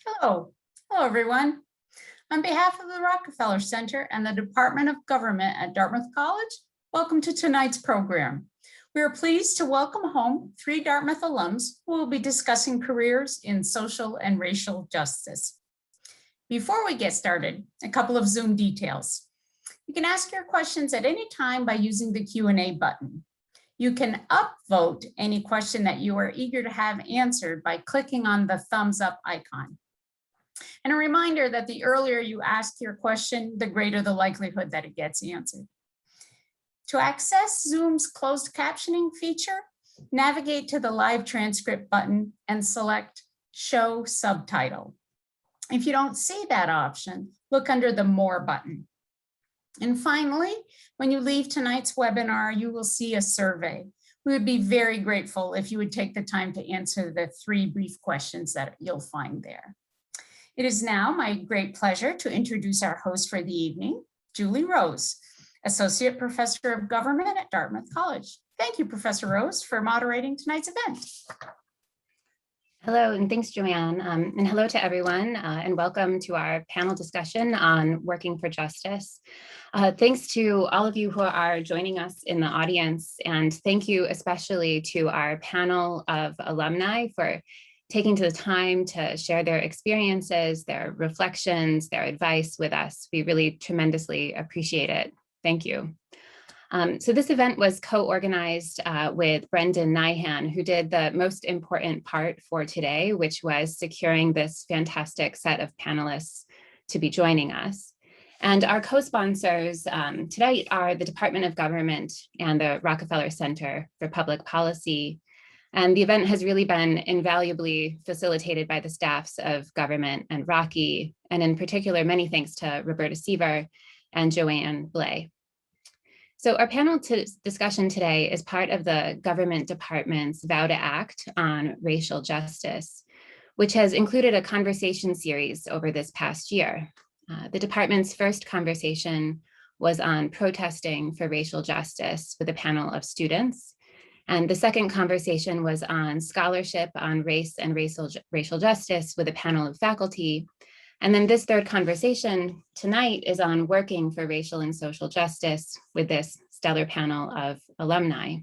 Hello. Hello, everyone. On behalf of the Rockefeller Center and the Department of Government at Dartmouth College, welcome to tonight's program. We are pleased to welcome home 3 Dartmouth alums who will be discussing careers in social and racial justice. Before we get started, a couple of Zoom details. You can ask your questions at any time by using the Q&A button. You can upvote any question that you are eager to have answered by clicking on the thumbs up icon. And a reminder that the earlier you ask your question, the greater the likelihood that it gets answered. To access Zoom's closed captioning feature, navigate to the live transcript button and select Show Subtitle. If you don't see that option, look under the More button. And finally, when you leave tonight's webinar, you will see a survey. We would be very grateful if you would take the time to answer the 3 brief questions that you'll find there. It is now my great pleasure to introduce our host for the evening, Julie Rose, Associate Professor of Government at Dartmouth College. Thank you, Professor Rose, for moderating tonight's event. Hello, and thanks, Joanne. And hello to everyone, and welcome to our panel discussion on working for justice. Thanks to all of you who are joining us in the audience, and thank you especially to our panel of alumni for taking the time to share their experiences, their reflections, their advice with us. We really tremendously appreciate it. Thank you. So this event was co-organized with Brendan Nyhan, who did the most important part for today, which was securing this fantastic set of panelists to be joining us. And our co-sponsors today are the Department of Government and the Rockefeller Center for Public Policy. And the event has really been invaluably facilitated by the staffs of Government and Rocky, and in particular, many thanks to Roberta Seaver and Joanne Blay. So our panel discussion today is part of the Government Department's Vow to Act on Racial Justice, which has included a conversation series over this past year. The department's first conversation was on protesting for racial justice with a panel of students. And the second conversation was on scholarship on race and racial justice with a panel of faculty. And then this third conversation tonight is on working for racial and social justice with this stellar panel of alumni.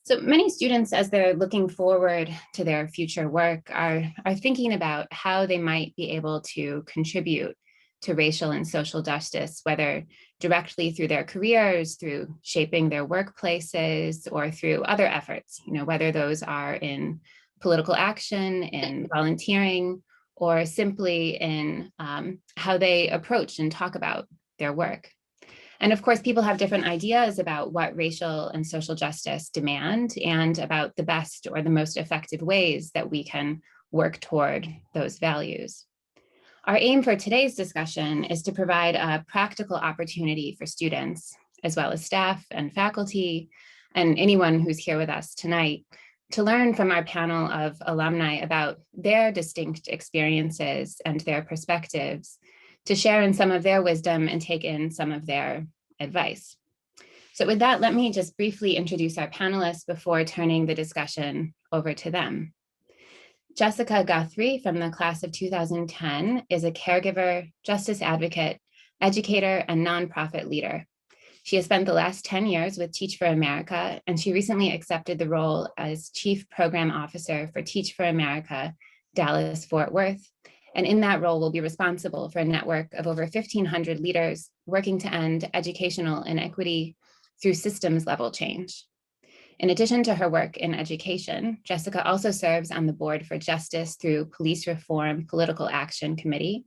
So many students, as they're looking forward to their future work, are thinking about how they might be able to contribute to racial and social justice, whether directly through their careers, through shaping their workplaces, or through other efforts, whether those are in political action, in volunteering, or simply in how they approach and talk about their work. And of course, people have different ideas about what racial and social justice demand and about the best or the most effective ways that we can work toward those values. Our aim for today's discussion is to provide a practical opportunity for students, as well as staff and faculty, and anyone who's here with us tonight, to learn from our panel of alumni about their distinct experiences and their perspectives, to share in some of their wisdom and take in some of their advice. So with that, let me just briefly introduce our panelists before turning the discussion over to them. Jessica Guthrie from the class of 2010 is a caregiver, justice advocate, educator, and nonprofit leader. She has spent the last 10 years with Teach for America, and she recently accepted the role as Chief Program Officer for Teach for America, Dallas-Fort Worth. And in that role will be responsible for a network of over 1,500 leaders working to end educational inequity through systems level change. In addition to her work in education, Jessica also serves on the Board for Justice through Police Reform Political Action Committee.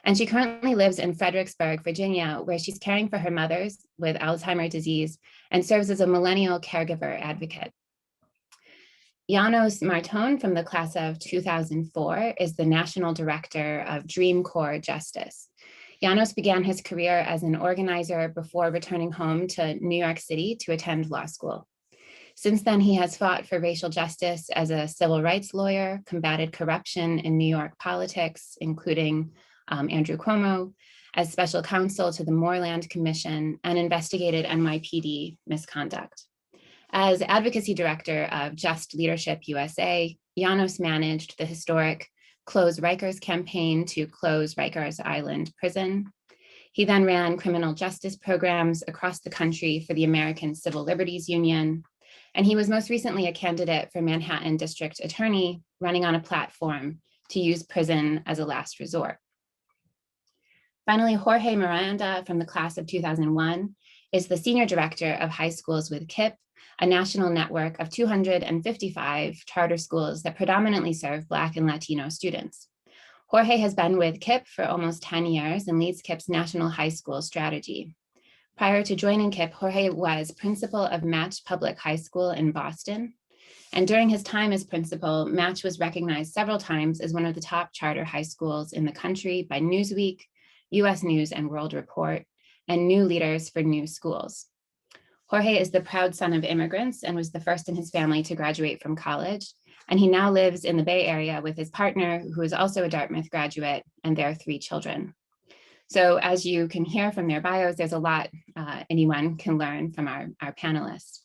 And she currently lives in Fredericksburg, Virginia, where she's caring for her mothers with Alzheimer's disease and serves as a millennial caregiver advocate. Janos Marton from the class of 2004 is the National Director of Dream Corps Justice. Janos began his career as an organizer before returning home to New York City to attend law school. Since then, he has fought for racial justice as a civil rights lawyer, combated corruption in New York politics, including Andrew Cuomo, as special counsel to the Moreland Commission, and investigated NYPD misconduct. As advocacy director of Just Leadership USA, Janos managed the historic Close Rikers campaign to close Rikers Island prison. He then ran criminal justice programs across the country for the American Civil Liberties Union. And he was most recently a candidate for Manhattan District Attorney, running on a platform to use prison as a last resort. Finally, Jorge Miranda from the class of 2001 is the Senior Director of High Schools with KIPP, a national network of 255 charter schools that predominantly serve Black and Latino students. Jorge has been with KIPP for almost 10 years and leads KIPP's national high school strategy. Prior to joining KIPP, Jorge was principal of Match Public High School in Boston. And during his time as principal, Match was recognized several times as one of the top charter high schools in the country by Newsweek, US News and World Report, and New Leaders for New Schools. Jorge is the proud son of immigrants and was the first in his family to graduate from college. And he now lives in the Bay Area with his partner, who is also a Dartmouth graduate, and their 3 children. So as you can hear from their bios, there's a lot anyone can learn from our panelists.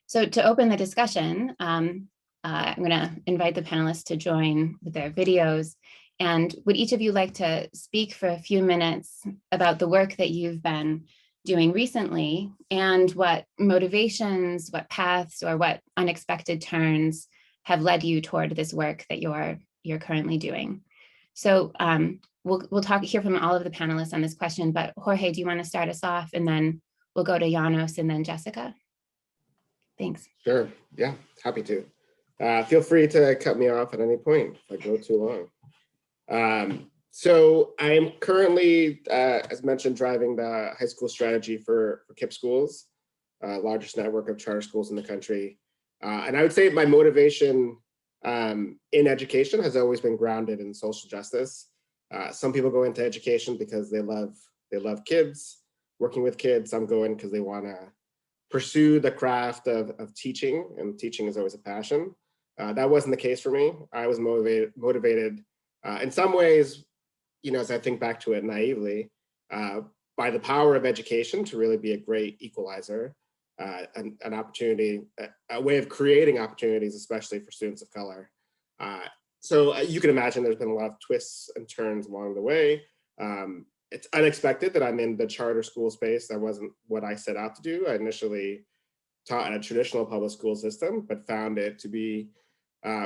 So to open the discussion, I'm gonna invite the panelists to join with their videos. And would each of you like to speak for a few minutes about the work that you've been doing recently and what motivations, what paths, or what unexpected turns have led you toward this work that you're currently doing? So we'll hear from all of the panelists on this question, but Jorge, do you want to start us off, and then we'll go to Janos and then Jessica? Thanks. Sure, yeah, happy to. Feel free to cut me off at any point if I go too long. So I'm currently, as mentioned, driving the high school strategy for KIPP schools, largest network of charter schools in the country. And I would say my motivation in education has always been grounded in social justice. Some people go into education because they love kids, working with kids. Some go in because they want to pursue the craft of teaching, and teaching is always a passion. That wasn't the case for me. I was motivated in some ways, you know, as I think back to it naively, by the power of education to really be a great equalizer, an opportunity, a way of creating opportunities, especially for students of color. So you can imagine there's been a lot of twists and turns along the way. It's unexpected that I'm in the charter school space. That wasn't what I set out to do. I initially taught in a traditional public school system, but found it to be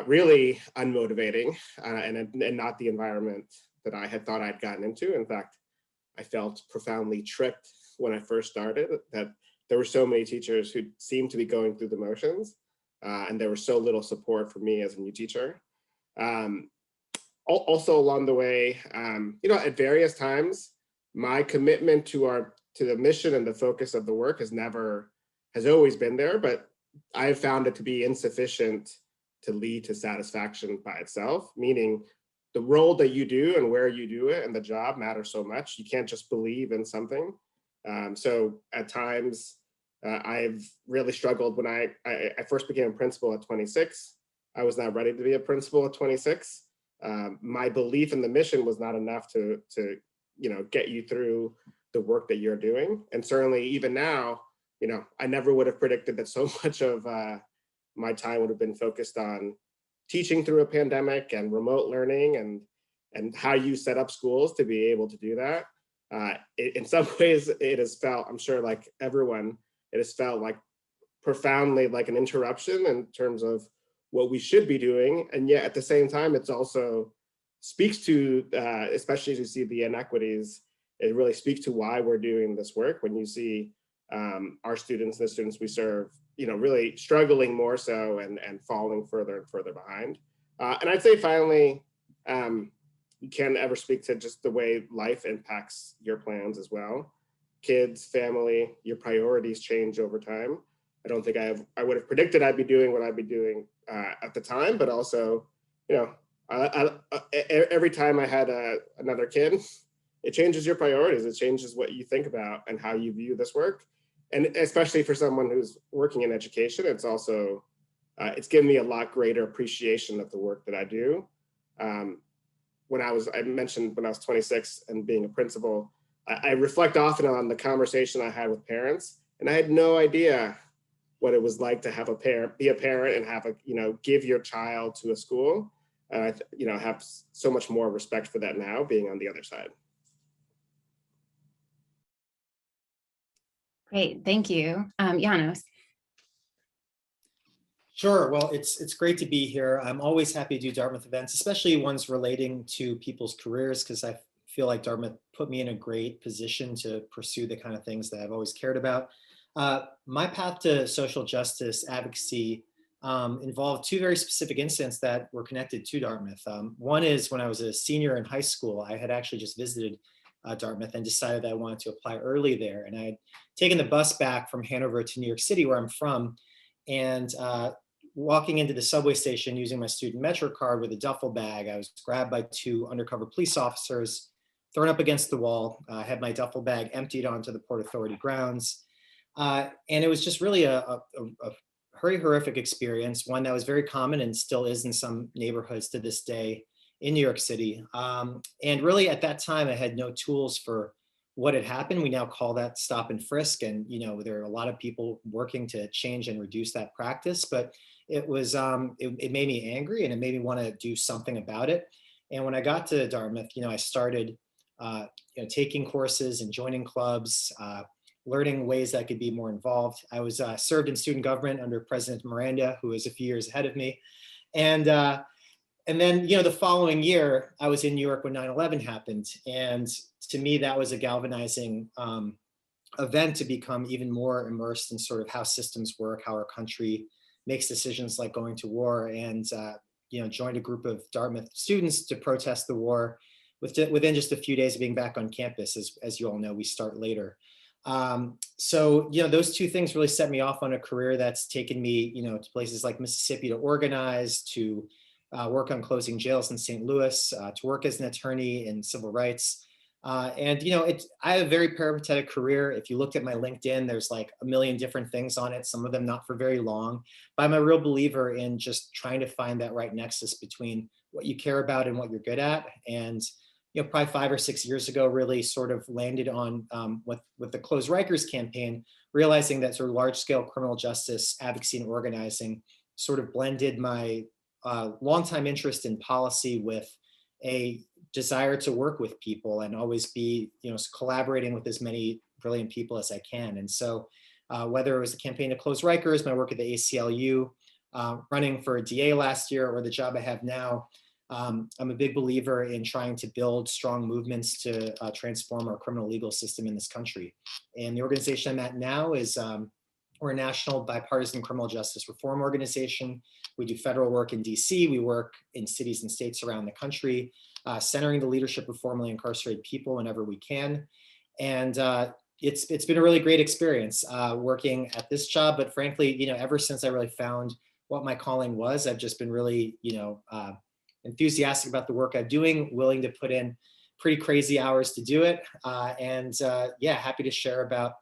really unmotivating and not the environment that I had thought I'd gotten into. In fact, I felt profoundly tricked when I first started that there were so many teachers who seemed to be going through the motions, and there was so little support for me as a new teacher. Also along the way, you know, at various times, my commitment to the mission and the focus of the work has always been there, but I've found it to be insufficient to lead to satisfaction by itself, meaning the role that you do and where you do it and the job matter so much. You can't just believe in something. So at times, I've really struggled. When I first became a principal at 26, I was not ready to be a principal at 26. My belief in the mission was not enough to you know, get you through the work that you're doing. And certainly even now, you know, I never would have predicted that so much of my time would have been focused on teaching through a pandemic and remote learning and how you set up schools to be able to do that. In some ways, it has felt, I'm sure like everyone, it has felt like profoundly like an interruption in terms of what we should be doing. And yet at the same time, it's also speaks to, especially as you see the inequities, it really speaks to why we're doing this work. When you see our students, the students we serve, you know, really struggling more so and falling further and further behind. And I'd say finally, you can't ever speak to just the way life impacts your plans as well. Kids, family, your priorities change over time. I don't think I would have predicted I'd be doing what I'd be doing at the time, but also, you know, every time I had another kid, it changes your priorities. It changes what you think about and how you view this work. And especially for someone who's working in education, it's also, it's given me a lot greater appreciation of the work that I do. I mentioned when I was 26 and being a principal, I reflect often on the conversation I had with parents, and I had no idea what it was like to have be a parent and have give your child to a school. And I have so much more respect for that now, being on the other side. Great, thank you. Janos. Sure. Well, it's great to be here. I'm always happy to do Dartmouth events, especially ones relating to people's careers, because I feel like Dartmouth put me in a great position to pursue the kind of things that I've always cared about. My path to social justice advocacy involved two very specific incidents that were connected to Dartmouth. One is when I was a senior in high school, I had actually just visited Dartmouth and decided that I wanted to apply early there. And I had taken the bus back from Hanover to New York City, where I'm from, and walking into the subway station using my student Metro card with a duffel bag, I was grabbed by two undercover police officers, thrown up against the wall, had my duffel bag emptied onto the Port Authority grounds. And it was just really a very horrific experience, one that was very common and still is in some neighborhoods to this day in New York City. And really at that time, I had no tools for what had happened. We now call that stop and frisk. And, there are a lot of people working to change and reduce that practice, but it was, it made me angry and it made me want to do something about it. And when I got to Dartmouth, I started, taking courses and joining clubs, learning ways that I could be more involved. I was served in student government under President Miranda, who was a few years ahead of me. And then, the following year, I was in New York when 9/11 happened. And to me, that was a galvanizing event to become even more immersed in sort of how systems work, how our country makes decisions like going to war, and joined a group of Dartmouth students to protest the war within just a few days of being back on campus. As you all know, we start later. So those two things really set me off on a career that's taken me to places like Mississippi to organize, to work on closing jails in St. Louis, to work as an attorney in civil rights. And I have a very peripatetic career. If you looked at my LinkedIn, there's like a million different things on it, some of them not for very long. But I'm a real believer in just trying to find that right nexus between what you care about and what you're good at. And probably 5 or 6 years ago, really sort of landed on with the Close Rikers campaign, realizing that sort of large scale criminal justice advocacy and organizing sort of blended my longtime interest in policy with a desire to work with people and always be, collaborating with as many brilliant people as I can. And so whether it was the campaign to close Rikers, my work at the ACLU, running for a DA last year, or the job I have now, I'm a big believer in trying to build strong movements to transform our criminal legal system in this country. And the organization I'm at now is we're a national bipartisan criminal justice reform organization. We do federal work in DC. We work in cities and states around the country, centering the leadership of formerly incarcerated people whenever we can. And it's been a really great experience working at this job. But frankly, ever since I really found what my calling was, I've just been really, enthusiastic about the work I'm doing, willing to put in pretty crazy hours to do it. Happy to share about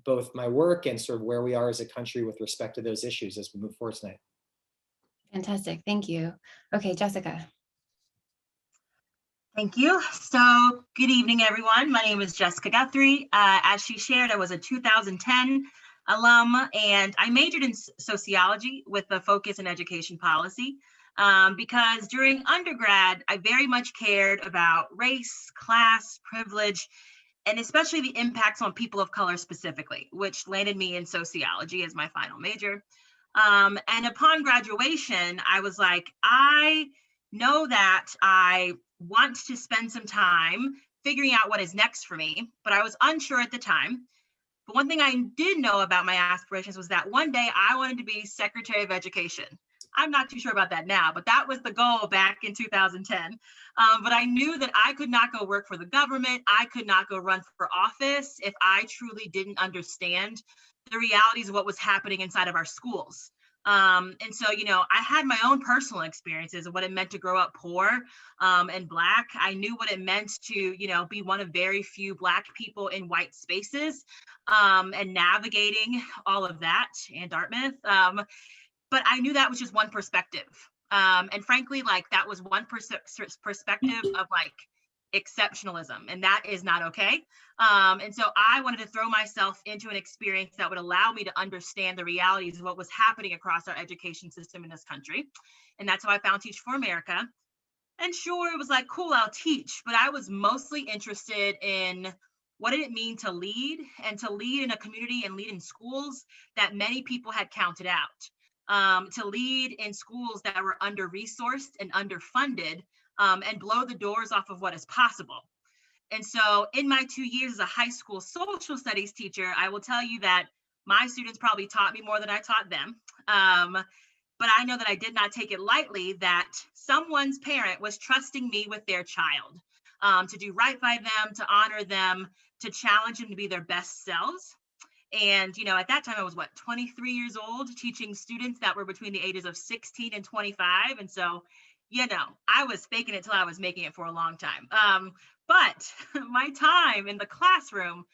both my work and sort of where we are as a country with respect to those issues as we move forward tonight. Fantastic, thank you. Okay, Jessica. Thank you. So good evening, everyone. My name is Jessica Guthrie. As she shared, I was a 2010 alum, and I majored in sociology with a focus in education policy because during undergrad, I very much cared about race, class, privilege, and especially the impacts on people of color specifically, which landed me in sociology as my final major. And upon graduation, I was like, I know that I want to spend some time figuring out what is next for me, but I was unsure at the time. But one thing I did know about my aspirations was that one day I wanted to be Secretary of Education. I'm not too sure about that now, but that was the goal back in 2010. But I knew that I could not go work for the government. I could not go run for office if I truly didn't understand the realities of what was happening inside of our schools. And so, I had my own personal experiences of what it meant to grow up poor and Black. I knew what it meant to, be one of very few Black people in white spaces and navigating all of that in Dartmouth. But I knew that was just one perspective. And frankly, that was one perspective of exceptionalism, and that is not okay. And so I wanted to throw myself into an experience that would allow me to understand the realities of what was happening across our education system in this country. And that's how I found Teach for America. And sure, it was like, cool, I'll teach, but I was mostly interested in what did it mean to lead, and to lead in a community and lead in schools that many people had counted out, to lead in schools that were under-resourced and underfunded, and blow the doors off of what is possible. And so in my 2 years as a high school social studies teacher, I will tell you that my students probably taught me more than I taught them. But I know that I did not take it lightly that someone's parent was trusting me with their child, to do right by them, to honor them, to challenge them to be their best selves. And, at that time I was 23 years old, teaching students that were between the ages of 16 and 25. And so, I was faking it till I was making it for a long time. But my time in the classroom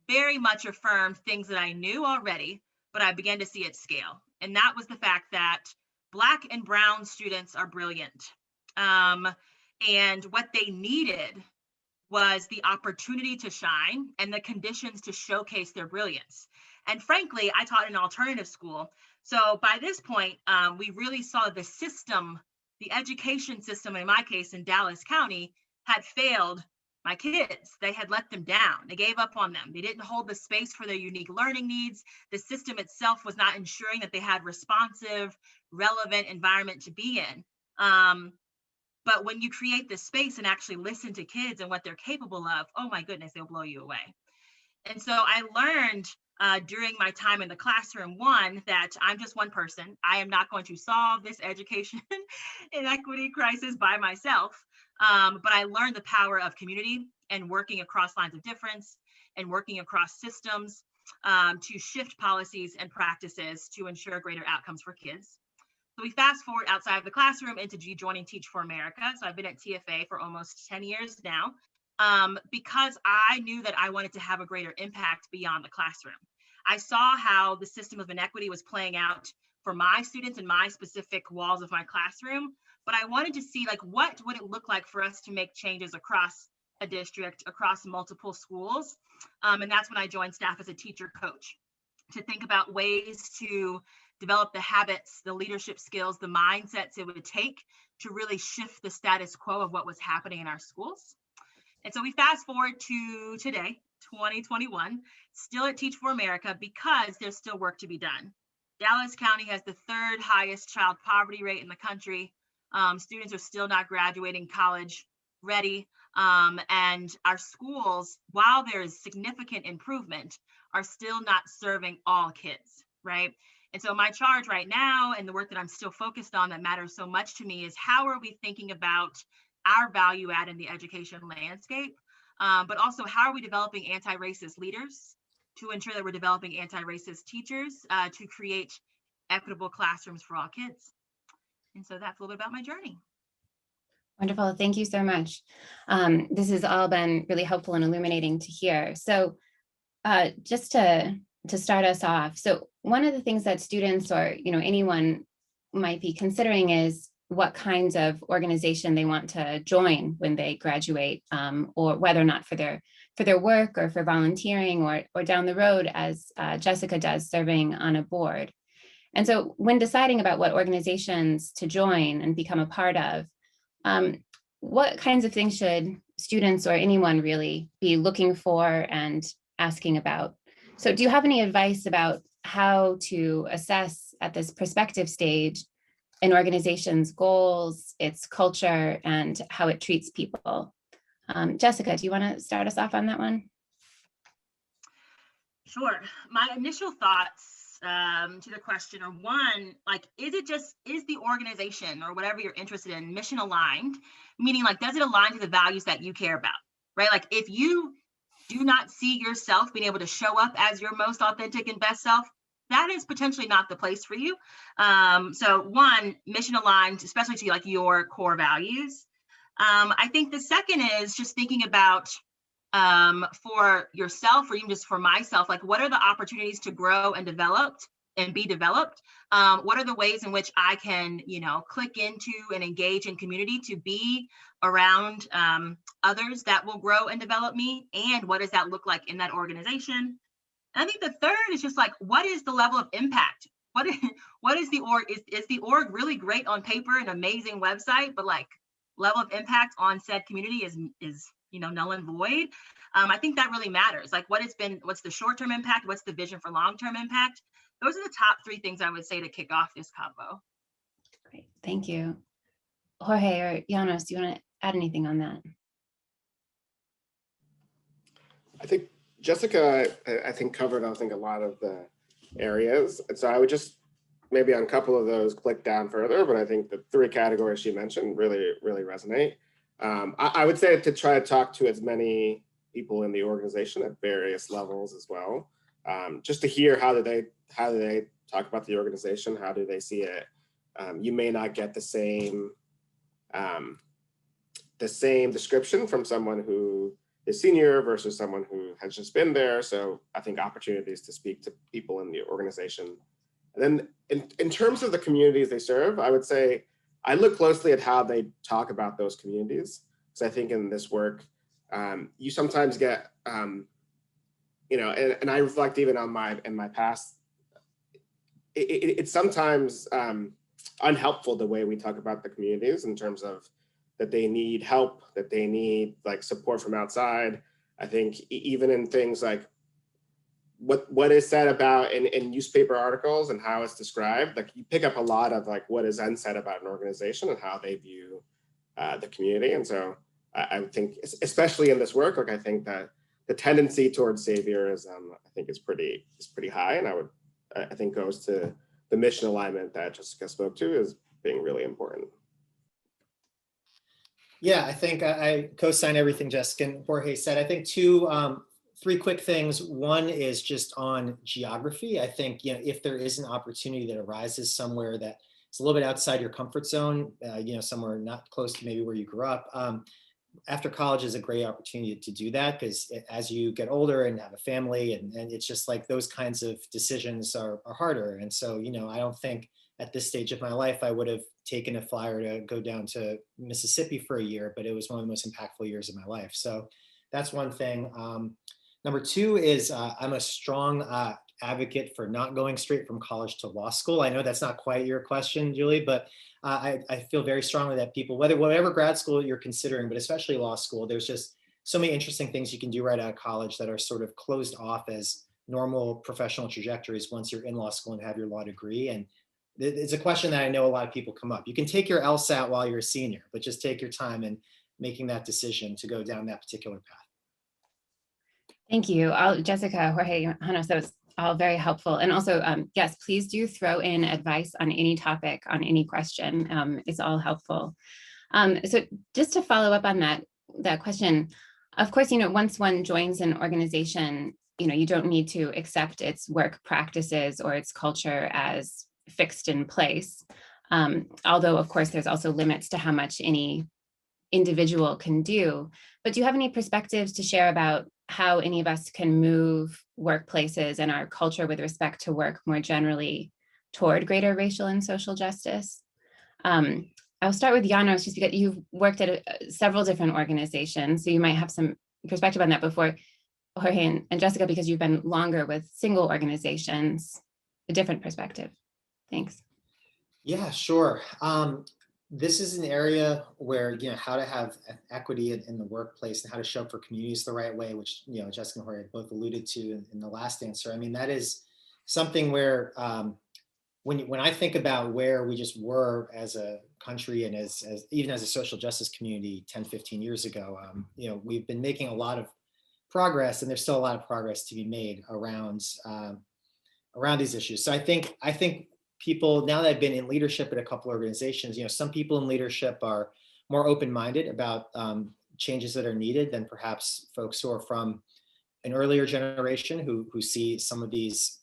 very much affirmed things that I knew already, but I began to see it scale. And that was the fact that Black and Brown students are brilliant. And what they needed was the opportunity to shine and the conditions to showcase their brilliance. And frankly, I taught in an alternative school. So by this point, we really saw the system, the education system, in my case in Dallas County, had failed my kids. They had let them down. They gave up on them. They didn't hold the space for their unique learning needs. The system itself was not ensuring that they had responsive, relevant environment to be in. But when you create this space and actually listen to kids and what they're capable of, oh my goodness, they'll blow you away. And so I learned during my time in the classroom, one, that I'm just one person. I am not going to solve this education inequity crisis by myself. But I learned the power of community and working across lines of difference and working across systems to shift policies and practices to ensure greater outcomes for kids. So we fast forward outside of the classroom into joining Teach for America. So I've been at TFA for almost 10 years now, because I knew that I wanted to have a greater impact beyond the classroom. I saw how the system of inequity was playing out for my students in my specific walls of my classroom, but I wanted to see what would it look like for us to make changes across a district, across multiple schools. And that's when I joined staff as a teacher coach to think about ways to develop the habits, the leadership skills, the mindsets it would take to really shift the status quo of what was happening in our schools. And so we fast forward to today, 2021, still at Teach for America, because there's still work to be done. Dallas County has the third highest child poverty rate in the country. Students are still not graduating college ready. And our schools, while there is significant improvement, are still not serving all kids, right? And so my charge right now, and the work that I'm still focused on that matters so much to me, is how are we thinking about our value add in the education landscape, but also how are we developing anti-racist leaders to ensure that we're developing anti-racist teachers to create equitable classrooms for all kids. And so that's a little bit about my journey. Wonderful. Thank you so much. This has all been really helpful and illuminating to hear. So just to start us off, so one of the things that students or anyone might be considering is what kinds of organization they want to join when they graduate, or whether or not for their work or for volunteering or down the road, as Jessica does, serving on a board. And so when deciding about what organizations to join and become a part of, what kinds of things should students or anyone really be looking for and asking about? So do you have any advice about how to assess at this prospective stage an organization's goals, its culture, and how it treats people? Jessica, do you want to start us off on that one? Sure. My initial thoughts to the question are, one, is the organization or whatever you're interested in mission aligned? Meaning, does it align to the values that you care about, right? If you do not see yourself being able to show up as your most authentic and best self, that is potentially not the place for you. So one, mission aligned, especially to your core values. I think the second is just thinking about for yourself, or even just for myself, what are the opportunities to grow and develop and be developed? What are the ways in which I can, click into and engage in community to be around others that will grow and develop me? And what does that look like in that organization? And I think the third is just like, what is the level of impact? What is the org? Is the org really great on paper, an amazing website, but like level of impact on said community is null and void? I think that really matters. Like, what's the short-term impact? What's the vision for long-term impact? Those are the top three things I would say to kick off this convo. Great, thank you. Jorge or Janos, do you want to add anything on that? I think Jessica, I think covered, a lot of the areas. And so I would just maybe on a couple of those click down further, but I think the three categories she mentioned really resonate. I would say to try to talk to as many people in the organization at various levels as well, just to hear how do they talk about the organization, how do they see it. You may not get the same description from someone who is senior versus someone who has just been there. So I think opportunities to speak to people in the organization. And then in terms of the communities they serve, I would say I look closely at how they talk about those communities. Because I think in this work, you sometimes get, and I reflect even on my past, it's sometimes unhelpful the way we talk about the communities in terms of that they need help, that they need like support from outside. I think even in things like what is said about in newspaper articles and how it's described, like you pick up a lot of like what is unsaid about an organization and how they view the community. And so I would think, especially in this work, like I think that the tendency towards saviorism, I think is pretty high, and I think goes to the mission alignment that Jessica spoke to as being really important. Yeah, I think I co-sign everything Jessica and Jorge said. I think three quick things. One is just on geography. I think, if there is an opportunity that arises somewhere that is a little bit outside your comfort zone, somewhere not close to maybe where you grew up, after college is a great opportunity to do that, because as you get older and have a family, and it's just like those kinds of decisions are harder. And so, I don't think at this stage of my life, I would have taken a flyer to go down to Mississippi for a year, but it was one of the most impactful years of my life. So that's one thing. Number two is I'm a strong advocate for not going straight from college to law school. I know that's not quite your question, Julie, but I feel very strongly that people, whatever grad school you're considering, but especially law school, there's just so many interesting things you can do right out of college that are sort of closed off as normal professional trajectories once you're in law school and have your law degree. And it's a question that I know a lot of people come up. You can take your LSAT while you're a senior, but just take your time in making that decision to go down that particular path. Thank you. Jessica, Jorge, Janos, that was all very helpful. And also, yes, please do throw in advice on any topic, on any question. It's all helpful. So just to follow up on that question, of course, once one joins an organization, you don't need to accept its work practices or its culture as fixed in place. Although, of course, there's also limits to how much any individual can do. But do you have any perspectives to share about how any of us can move workplaces and our culture with respect to work more generally toward greater racial and social justice? I'll start with Janos, just because you've worked at several different organizations, so you might have some perspective on that before Jorge and Jessica, because you've been longer with single organizations, a different perspective. Thanks. Yeah, sure. This is an area where, how to have equity in the workplace and how to show up for communities the right way, which, Jessica and Jorge both alluded to in the last answer. I mean, that is something where when I think about where we just were as a country and as even as a social justice community 10, 15 years ago, we've been making a lot of progress, and there's still a lot of progress to be made around these issues. So I think people, now that I've been in leadership at a couple organizations, some people in leadership are more open-minded about changes that are needed than perhaps folks who are from an earlier generation who see some of these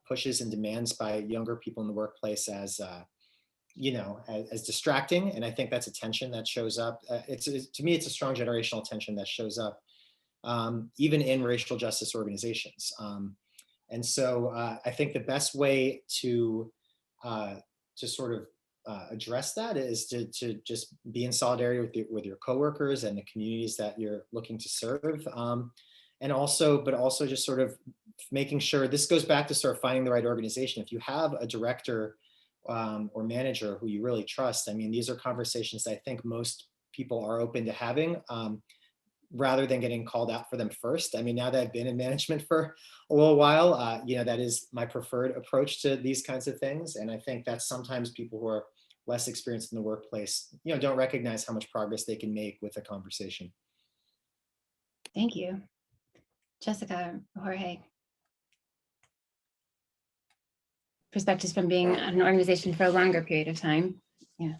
pushes and demands by younger people in the workplace as distracting. And I think that's a tension that shows up. To me, it's a strong generational tension that shows up even in racial justice organizations. And so I think the best way to sort of address that is to just be in solidarity with your coworkers and the communities that you're looking to serve. But also just sort of making sure, this goes back to sort of finding the right organization. If you have a director or manager who you really trust, I mean, these are conversations that I think most people are open to having, rather than getting called out for them first. I mean, now that I've been in management for a little while, that is my preferred approach to these kinds of things. And I think that sometimes people who are less experienced in the workplace, don't recognize how much progress they can make with a conversation. Thank you. Jessica, Jorge. Perspectives from being an organization for a longer period of time. Yeah.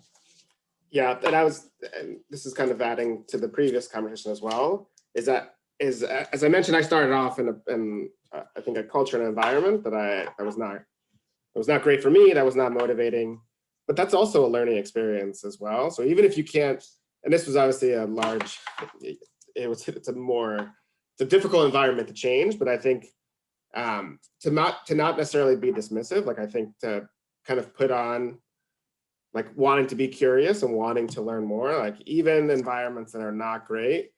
Yeah, and this is kind of adding to the previous conversation as well, is as I mentioned, I started off in I think a culture and environment that was not great for me, that was not motivating, but that's also a learning experience as well. So even if you can't, and this was obviously it's a difficult environment to change, but I think to not necessarily be dismissive, like I think to kind of put on like wanting to be curious and wanting to learn more, like even environments that are not great,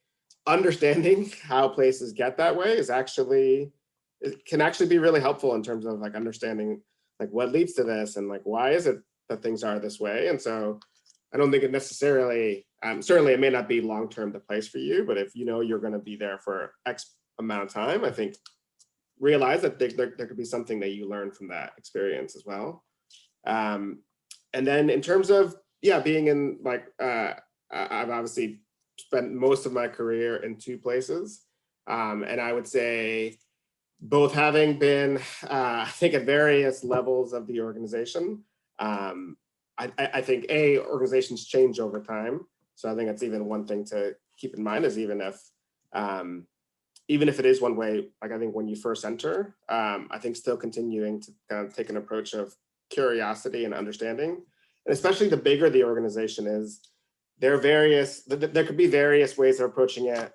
understanding how places get that way it can actually be really helpful in terms of like understanding like what leads to this and like why is it that things are this way. And so I don't think it necessarily, certainly it may not be long-term the place for you, but if you know you're going to be there for X amount of time, I think realize that there could be something that you learn from that experience as well. And then in terms of, being in like, I've obviously spent most of my career in two places. And I would say both having been, I think at various levels of the organization, I think organizations change over time. So I think that's even one thing to keep in mind, is even if it is one way, like I think when you first enter, I think still continuing to kind of take an approach of curiosity and understanding. And especially the bigger the organization is, there could be various ways of approaching it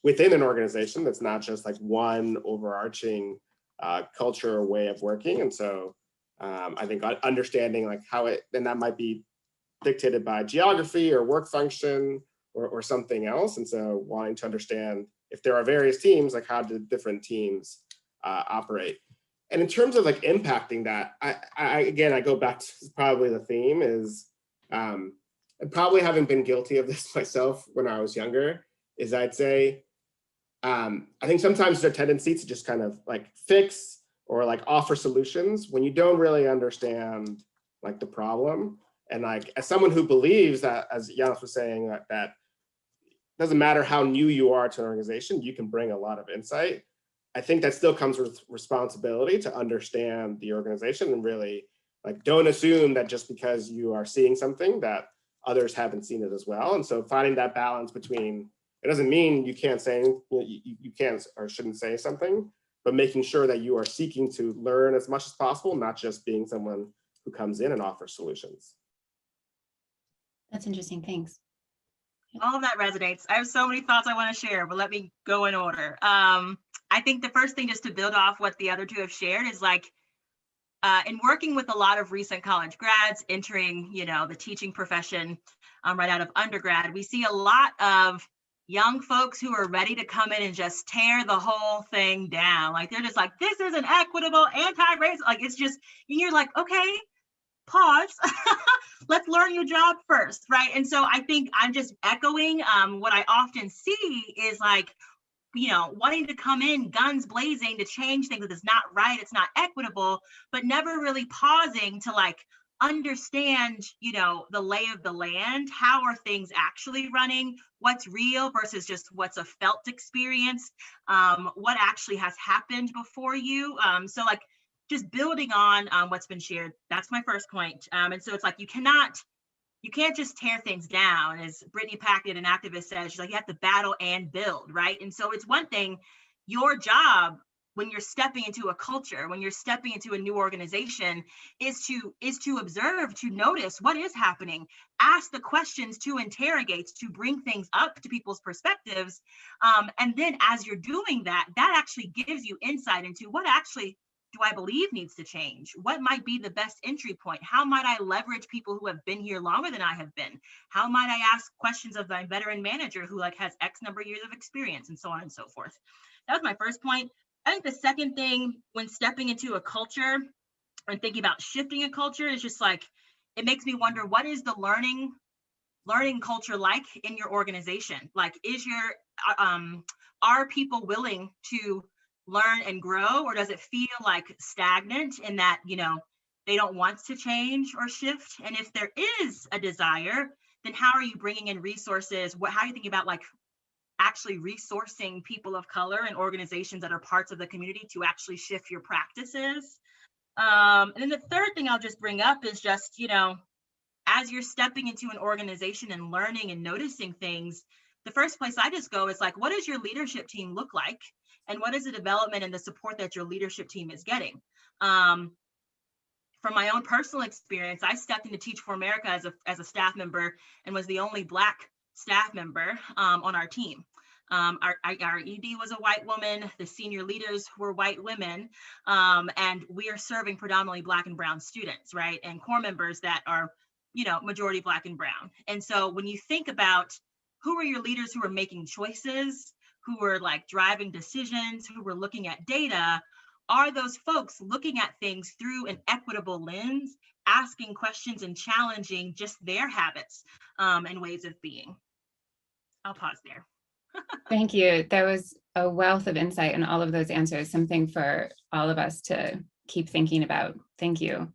within an organization that's not just like one overarching culture or way of working. And so I think understanding like and that might be dictated by geography or work function or something else. And so wanting to understand if there are various teams, like how do different teams operate? And in terms of like impacting that, I go back to probably the theme is, and probably having been guilty of this myself when I was younger, is I'd say, I think sometimes there's a tendency to just kind of like fix or like offer solutions when you don't really understand like the problem. And like, as someone who believes that, as Janos was saying, that doesn't matter how new you are to an organization, you can bring a lot of insight. I think that still comes with responsibility to understand the organization and really like don't assume that just because you are seeing something that others haven't seen it as well. And so finding that balance between, it doesn't mean you can't say, you can't or shouldn't say something, but making sure that you are seeking to learn as much as possible, not just being someone who comes in and offers solutions. That's interesting. Thanks. All of that resonates. I have so many thoughts I want to share, but let me go in order. I think the first thing, just to build off what the other two have shared, is like in working with a lot of recent college grads entering, the teaching profession right out of undergrad, we see a lot of young folks who are ready to come in and just tear the whole thing down. Like they're just like, this isn't equitable, anti-racist. Like it's just, you're like, okay, pause. Let's learn your job first, right? And so I think I'm just echoing what I often see is like, wanting to come in guns blazing to change things that is not right, it's not equitable, but never really pausing to like understand, the lay of the land. How are things actually running? What's real versus just what's a felt experience? What actually has happened before you? So like just building on what's been shared. That's my first point. And so it's like you can't just tear things down. As Brittany Packett, an activist, says, she's like, you have to battle and build, right? And so it's one thing, your job when you're stepping into a culture, when you're stepping into a new organization, is to observe, to notice what is happening, ask the questions, to interrogate, to bring things up to people's perspectives. And then as you're doing that, that actually gives you insight into what actually do I believe needs to change? What might be the best entry point? How might I leverage people who have been here longer than I have been? How might I ask questions of my veteran manager who like has X number of years of experience, and so on and so forth? That was my first point. I think the second thing when stepping into a culture and thinking about shifting a culture is just like, it makes me wonder, what is the learning culture like in your organization? Like, are people willing to learn and grow, or does it feel like stagnant in that, they don't want to change or shift? And if there is a desire, then how are you bringing in resources? How are you thinking about like actually resourcing people of color and organizations that are parts of the community to actually shift your practices? And then the third thing I'll just bring up is just, as you're stepping into an organization and learning and noticing things, the first place I just go is like, what does your leadership team look like? And what is the development and the support that your leadership team is getting? From my own personal experience, I stepped into Teach for America as a staff member and was the only Black staff member on our team. Our ED was a white woman, the senior leaders were white women, and we are serving predominantly Black and brown students, right? And core members that are, majority Black and brown. And so when you think about who are your leaders who are making choices, who were like driving decisions, who were looking at data, are those folks looking at things through an equitable lens, asking questions and challenging just their habits and ways of being? I'll pause there. Thank you. There was a wealth of insight in all of those answers, something for all of us to keep thinking about. Thank you.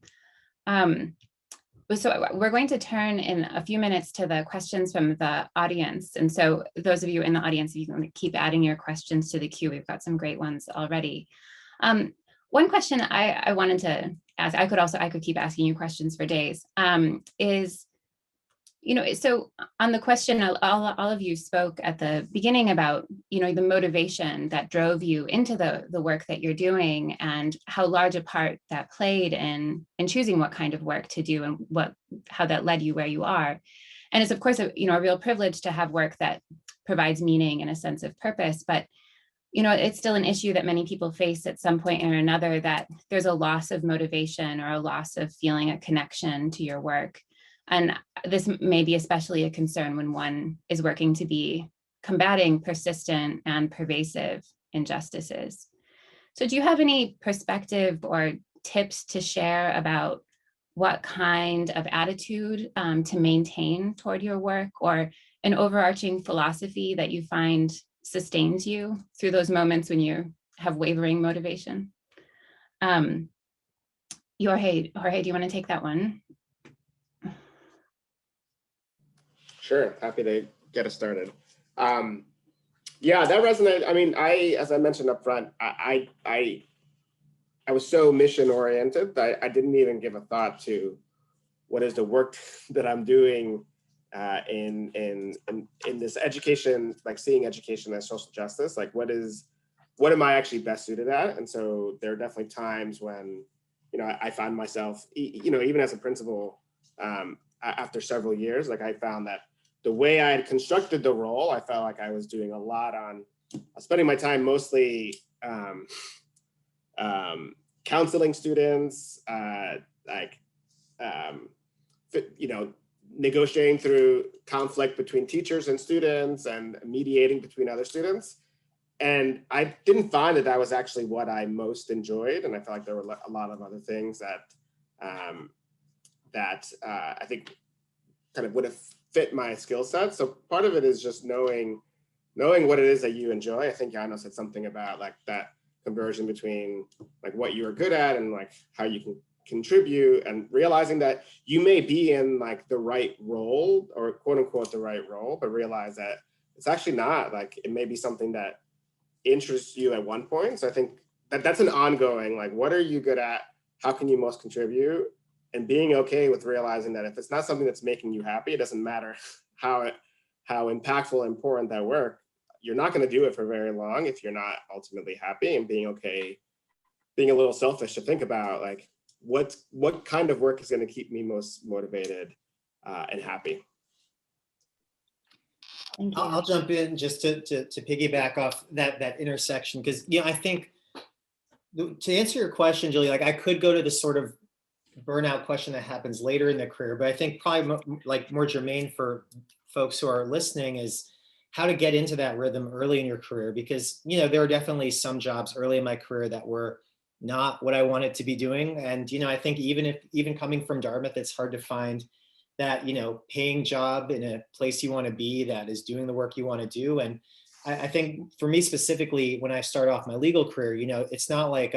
So we're going to turn in a few minutes to the questions from the audience. And so those of you in the audience, you can keep adding your questions to the queue. We've got some great ones already. One question I wanted to ask, I could keep asking you questions for days, is, so on the question, all of you spoke at the beginning about, the motivation that drove you into the work that you're doing and how large a part that played in choosing what kind of work to do and how that led you where you are. And it's of course, a real privilege to have work that provides meaning and a sense of purpose, but it's still an issue that many people face at some point or another, that there's a loss of motivation or a loss of feeling a connection to your work. And this may be especially a concern when one is working to be combating persistent and pervasive injustices. So do you have any perspective or tips to share about what kind of attitude to maintain toward your work, or an overarching philosophy that you find sustains you through those moments when you have wavering motivation? Jorge, do you want to take that one? Sure, happy to get us started. Yeah, that resonated. I mean, as I mentioned up front, I was so mission oriented that I didn't even give a thought to what is the work that I'm doing in this education, like seeing education as social justice, like what am I actually best suited at? And so there are definitely times when, I find myself, even as a principal, after several years, like I found that the way I had constructed the role, I felt like I was doing a lot on spending my time mostly counseling students, negotiating through conflict between teachers and students and mediating between other students. And I didn't find that was actually what I most enjoyed. And I felt like there were a lot of other things that I think kind of would have fit my skill set. So part of it is just knowing what it is that you enjoy. I think Janos said something about like that conversion between like what you're good at and like how you can contribute, and realizing that you may be in like the right role or quote unquote the right role, but realize that it's actually not. Like it may be something that interests you at one point. So I think that's an ongoing, like, what are you good at? How can you most contribute? And being okay with realizing that if it's not something that's making you happy, it doesn't matter how impactful and important that work, you're not going to do it for very long if you're not ultimately happy, and being okay, being a little selfish to think about like what kind of work is going to keep me most motivated and happy. Thank you. I'll jump in just to piggyback off that intersection, because I think to answer your question, Julie, like I could go to the sort of burnout question that happens later in the career, but I think probably like more germane for folks who are listening is how to get into that rhythm early in your career, because there are definitely some jobs early in my career that were not what I wanted to be doing, and I think even coming from Dartmouth, it's hard to find that paying job in a place you want to be that is doing the work you want to do. And I think for me specifically, when I start off my legal career, it's not like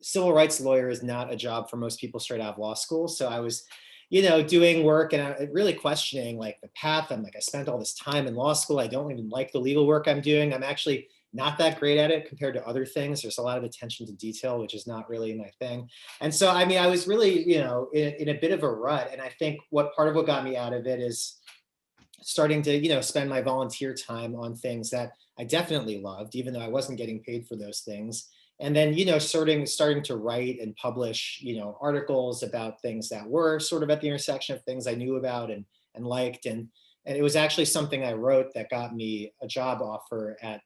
civil rights lawyer is not a job for most people straight out of law school. So I was doing work and really questioning like the path. I'm like, I spent all this time in law school. I don't even like the legal work I'm doing. I'm actually not that great at it compared to other things. There's a lot of attention to detail, which is not really my thing. And so, I mean, I was really, in a bit of a rut. And I think part of what got me out of it is starting to, spend my volunteer time on things that I definitely loved, even though I wasn't getting paid for those things. And then, starting to write and publish, articles about things that were sort of at the intersection of things I knew about and liked. And it was actually something I wrote that got me a job offer at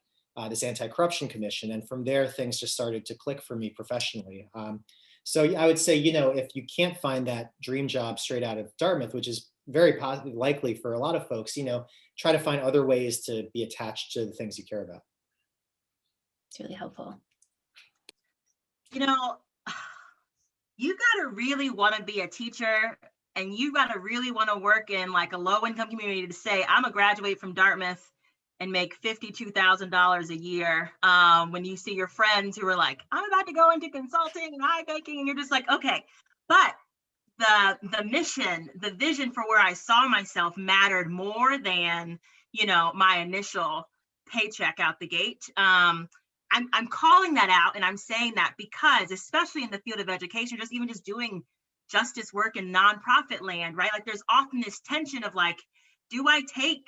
this anti-corruption commission. And from there, things just started to click for me professionally. So I would say, if you can't find that dream job straight out of Dartmouth, which is very likely for a lot of folks, try to find other ways to be attached to the things you care about. It's really helpful. You got to really want to be a teacher, and you got to really want to work in like a low-income community to say, I'm a graduate from Dartmouth and make $52,000 a year. When you see your friends who are like, I'm about to go into consulting and high banking, and you're just like, okay. But the mission, the vision for where I saw myself mattered more than, my initial paycheck out the gate. I'm calling that out, and I'm saying that because, especially in the field of education, just doing justice work in nonprofit land, right? Like there's often this tension of like, do I take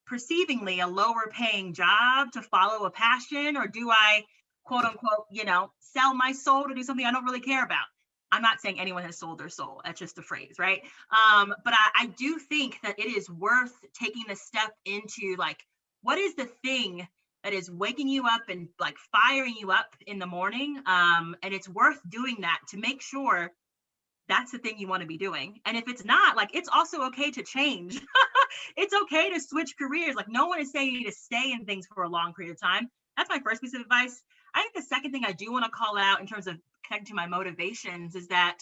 perceivingly a lower paying job to follow a passion, or do I quote unquote, sell my soul to do something I don't really care about? I'm not saying anyone has sold their soul. That's just a phrase, right? But I do think that it is worth taking the step into like, what is the thing that is waking you up and like firing you up in the morning? And it's worth doing that to make sure that's the thing you want to be doing. And if it's not, like, it's also okay to change. It's okay to switch careers. Like, no one is saying you need to stay in things for a long period of time. That's my first piece of advice. I think the second thing I do want to call out in terms of connecting to my motivations is that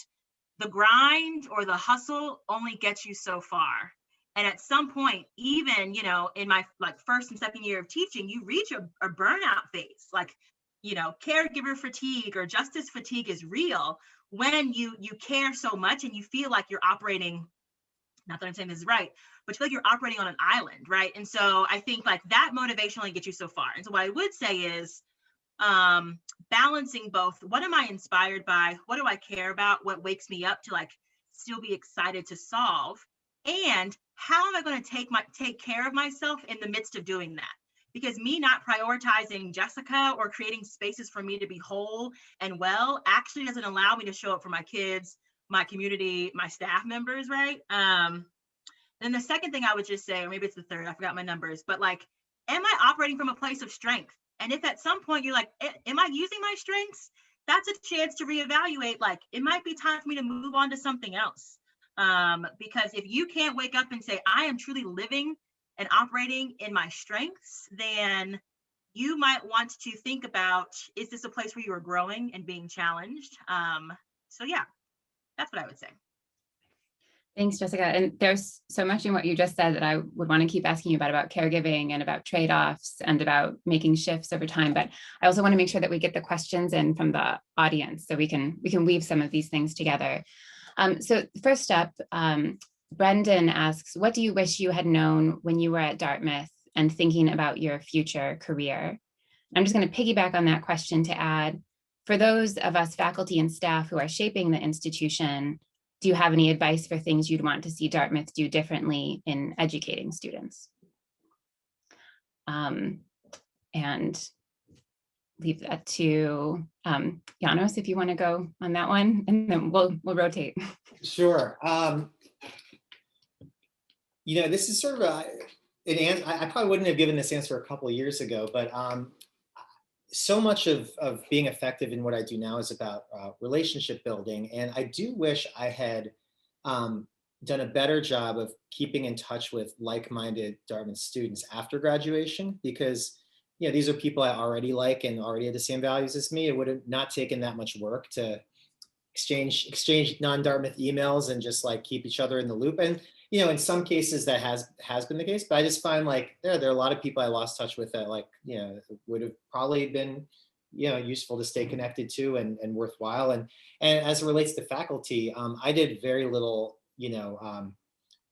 the grind or the hustle only gets you so far. And at some point, even, in my like first and second year of teaching, you reach a burnout phase. Like, caregiver fatigue or justice fatigue is real when you care so much and you feel like you're operating, not that I'm saying this is right, but you feel like you're operating on an island, right? And so I think like that motivation only gets you so far. And so what I would say is balancing both, what am I inspired by? What do I care about? What wakes me up to like still be excited to solve? And how am I going to take care of myself in the midst of doing that? Because me not prioritizing Jessica or creating spaces for me to be whole and well actually doesn't allow me to show up for my kids, my community, my staff members, right? Then the second thing I would just say, or maybe it's the third, I forgot my numbers, but like, am I operating from a place of strength? And if at some point you're like, am I using my strengths? That's a chance to reevaluate, like, it might be time for me to move on to something else. Because if you can't wake up and say, I am truly living and operating in my strengths, then you might want to think about, is this a place where you are growing and being challenged? So yeah, that's what I would say. Thanks, Jessica. And there's so much in what you just said that I would want to keep asking you about caregiving and about trade-offs and about making shifts over time. But I also want to make sure that we get the questions in from the audience so we can weave some of these things together. So first up, Brendan asks, what do you wish you had known when you were at Dartmouth and thinking about your future career? I'm just going to piggyback on that question to add, for those of us faculty and staff who are shaping the institution, do you have any advice for things you'd want to see Dartmouth do differently in educating students? and leave that to Janos, if you want to go on that one, and then we'll rotate. Sure. This is sort of an answer. I probably wouldn't have given this answer a couple of years ago, but so much of being effective in what I do now is about relationship building. And I do wish I had done a better job of keeping in touch with like-minded Dartmouth students after graduation, because these are people I already like and already had the same values as me. It would have not taken that much work to exchange non-Dartmouth emails and just like keep each other in the loop. And in some cases that has been the case, but I just find like there are a lot of people I lost touch with that would have probably been useful to stay connected to and worthwhile. And as it relates to faculty, I did very little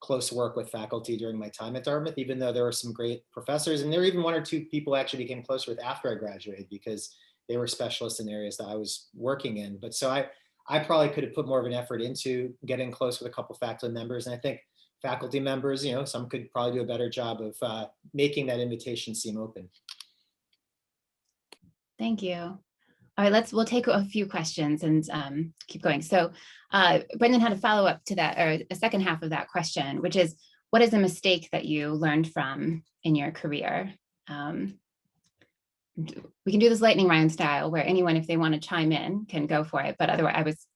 close work with faculty during my time at Dartmouth, even though there were some great professors, and there were even one or two people I actually became close with after I graduated because they were specialists in areas that I was working in. But so I probably could have put more of an effort into getting close with a couple faculty members. And I think faculty members, some could probably do a better job of making that invitation seem open. Thank you. All right, we'll take a few questions and keep going. So Brendan had a follow-up to that, or a second half of that question, which is, what is a mistake that you learned from in your career? We can do this lightning round style where anyone, if they want to chime in, can go for it. But otherwise, I was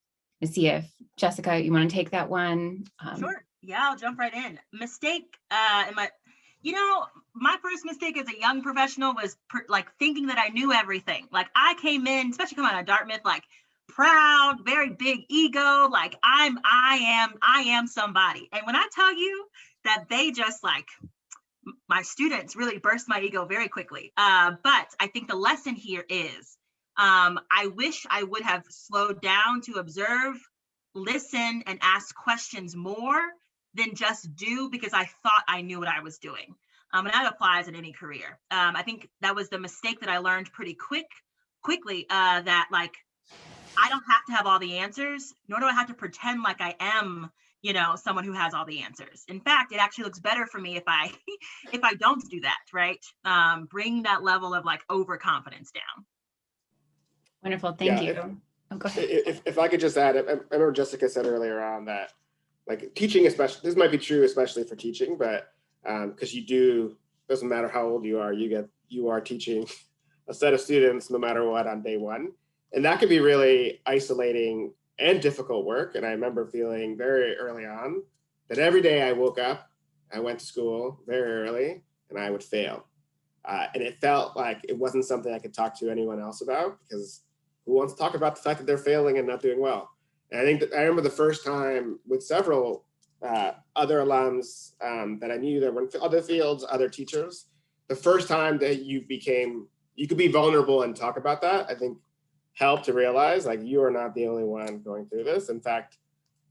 to see if Jessica, you want to take that one? Sure. Yeah, I'll jump right in. Mistake my first mistake as a young professional was thinking that I knew everything. Like I came in, especially coming out of Dartmouth, like proud, very big ego, like I am somebody. And when I tell you that they just my students really burst my ego very quickly. But I think the lesson here is, I wish I would have slowed down to observe, listen, and ask questions more than just do because I thought I knew what I was doing. And that applies in any career. I think that was the mistake that I learned pretty quickly, that I don't have to have all the answers, nor do I have to pretend like I am, someone who has all the answers. In fact, it actually looks better for me if I don't do that, right? Bring that level of overconfidence down. Wonderful, thank you. Go ahead. If I could just add, I remember Jessica said earlier on that teaching, especially, this might be true especially for teaching, but because doesn't matter how old you are, you are teaching a set of students no matter what on day one. And that can be really isolating and difficult work. And I remember feeling very early on that every day I woke up, I went to school very early and I would fail. And it felt like it wasn't something I could talk to anyone else about, because who wants to talk about the fact that they're failing and not doing well? And I think that I remember the first time with several other alums that I knew that were in other fields, other teachers, the first time that you could be vulnerable and talk about that, I think helped to realize you are not the only one going through this. In fact,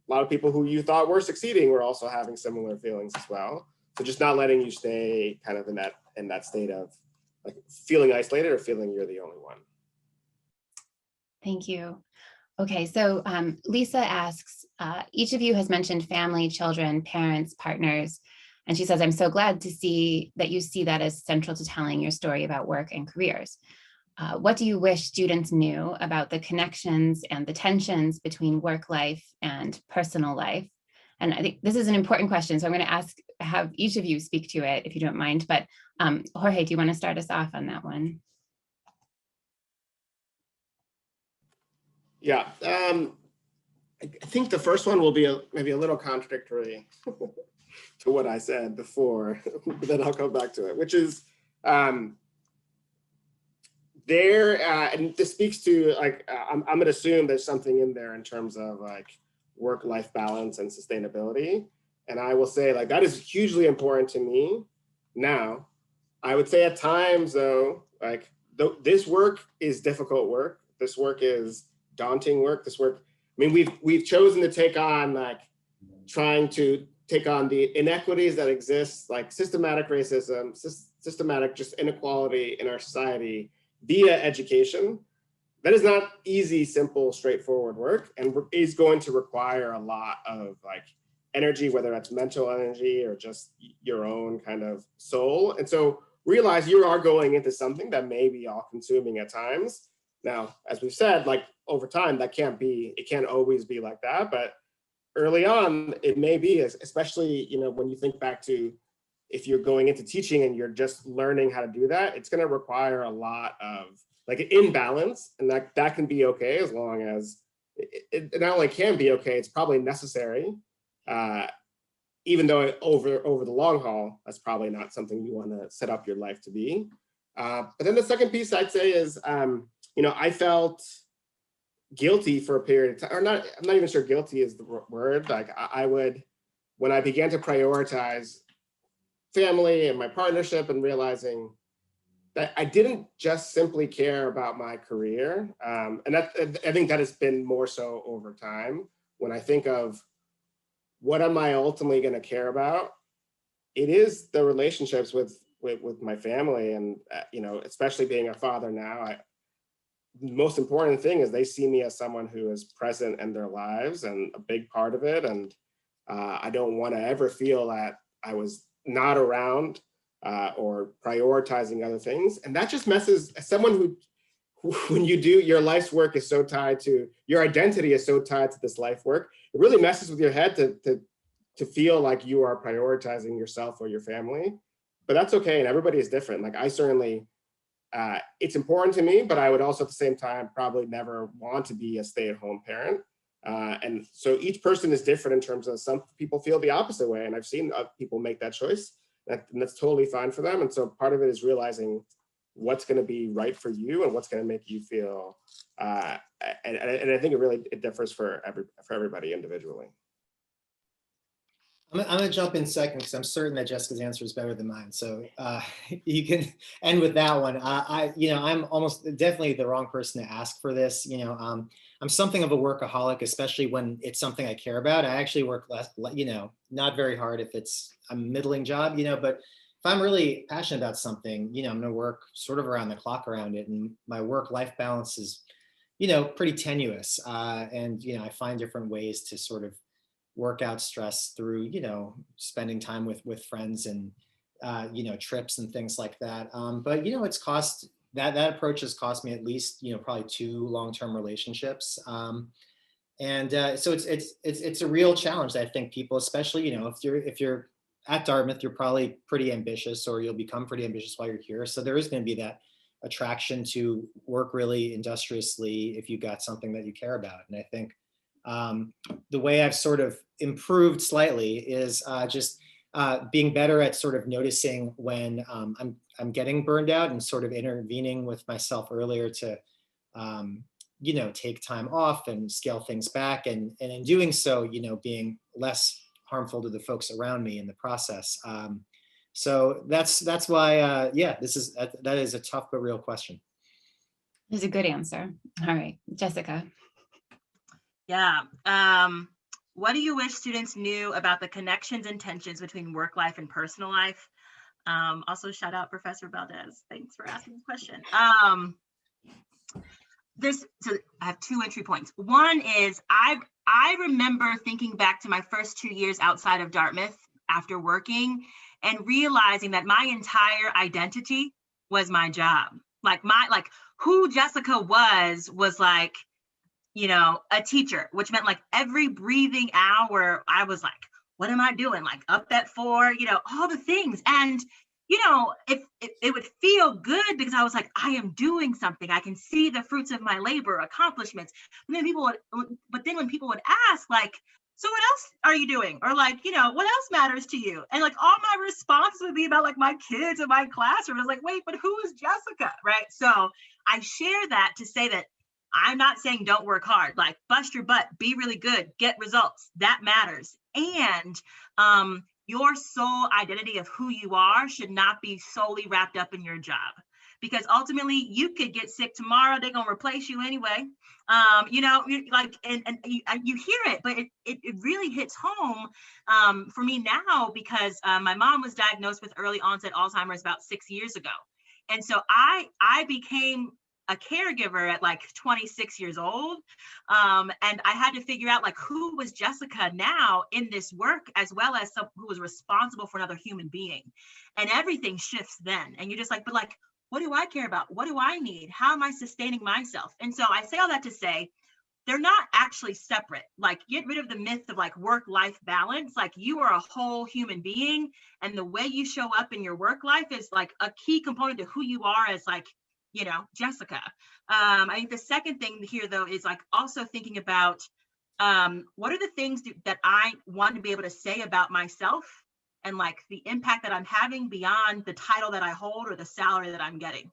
a lot of people who you thought were succeeding were also having similar feelings as well. So just not letting you stay kind of in that state of feeling isolated or feeling you're the only one. Thank you. Okay, so Lisa asks, each of you has mentioned family, children, parents, partners, and she says, I'm so glad to see that you see that as central to telling your story about work and careers. What do you wish students knew about the connections and the tensions between work life and personal life? And I think this is an important question, so I'm going to have each of you speak to it if you don't mind, but Jorge, do you want to start us off on that one? Yeah, I think the first one will be maybe a little contradictory to what I said before, but then I'll come back to it, which is and this speaks to I'm going to assume there's something in there in terms of work-life balance and sustainability. And I will say that is hugely important to me now. I would say at times though, this work is difficult work. This work is daunting work. This work, I mean, we've chosen to take on trying to take on the inequities that exist, systematic racism, systematic just inequality in our society via education. That is not easy, simple, straightforward work, and is going to require a lot of energy, whether that's mental energy or just your own kind of soul. And so realize you are going into something that may be all consuming at times. Now, as we've said, like over time, it can't always be like that, but early on, it may be, especially, when you think back to if you're going into teaching and you're just learning how to do that, it's going to require a lot of like an imbalance, and that can be okay as long as it not only can be okay, it's probably necessary, even though over the long haul, that's probably not something you want to set up your life to be. But then the second piece I'd say is, I felt guilty for a period of time, or not, I'm not even sure guilty is the word. Like I would, when I began to prioritize family and my partnership and realizing that I didn't just simply care about my career. And I think that has been more so over time. When I think of what am I ultimately going to care about, it is the relationships with my family. And, especially being a father now, the most important thing is they see me as someone who is present in their lives and a big part of it. And I don't want to ever feel that I was not around or prioritizing other things. And that just messes, as someone who, when you do, your life's work is so tied to, your identity is so tied to this life work, it really messes with your head to feel like you are prioritizing yourself or your family. But that's okay, and everybody is different. Like I certainly, it's important to me, but I would also at the same time probably never want to be a stay-at-home parent. And so each person is different in terms of, some people feel the opposite way, and I've seen people make that choice, and that's totally fine for them. And so part of it is realizing what's going to be right for you and what's going to make you feel, and I think it differs for everybody individually. I'm going to jump in second because I'm certain that Jessica's answer is better than mine. So you can end with that one. I'm almost definitely the wrong person to ask for this. I'm something of a workaholic, especially when it's something I care about. I actually work less, not very hard if it's a middling job, but if I'm really passionate about something, I'm going to work sort of around the clock around it. And my work-life balance is, pretty tenuous. And I find different ways to sort of work out stress through, spending time with friends and, trips and things like that. But, it's cost, that approach has cost me at least, probably 2 long-term relationships. So it's a real challenge that I think people, especially, if you're at Dartmouth, you're probably pretty ambitious, or you'll become pretty ambitious while you're here. So there is going to be that attraction to work really industriously if you've got something that you care about. And I think the way I've sort of improved slightly is just being better at sort of noticing when I'm getting burned out and sort of intervening with myself earlier to, take time off and scale things back. And in doing so, being less harmful to the folks around me in the process. So that's why, that is a tough but real question. It's a good answer. All right, Jessica. Yeah. What do you wish students knew about the connections and tensions between work life and personal life? Also, shout out Professor Valdez. Thanks for asking the question. So I have 2 entry points. One is I remember thinking back to my first 2 years outside of Dartmouth after working and realizing that my entire identity was my job. Like who Jessica was like, a teacher, which meant like every breathing hour, I was like, what am I doing? Like up at 4, all the things. And, if it would feel good because I was like, I am doing something. I can see the fruits of my labor, accomplishments. But then when people would ask, like, so what else are you doing? Or like, what else matters to you? And like all my responses would be about like my kids in my classroom. I was like, wait, but who is Jessica? Right. So I share that to say that I'm not saying don't work hard, like bust your butt, be really good, get results. That matters. And your sole identity of who you are should not be solely wrapped up in your job, because ultimately you could get sick tomorrow. They're going to replace you anyway. And you hear it, but it really hits home for me now because my mom was diagnosed with early onset Alzheimer's about 6 years ago. And so I became a caregiver at like 26 years old. And I had to figure out like who was Jessica now in this work, as well as some who was responsible for another human being. And everything shifts then. And you're just like, but like, what do I care about? What do I need? How am I sustaining myself? And so I say all that to say, they're not actually separate. Like, get rid of the myth of like work-life balance. Like, you are a whole human being, and the way you show up in your work life is like a key component to who you are as like, you know, Jessica. I think the second thing here though is like also thinking about what are the things that I want to be able to say about myself and like the impact that I'm having beyond the title that I hold or the salary that I'm getting.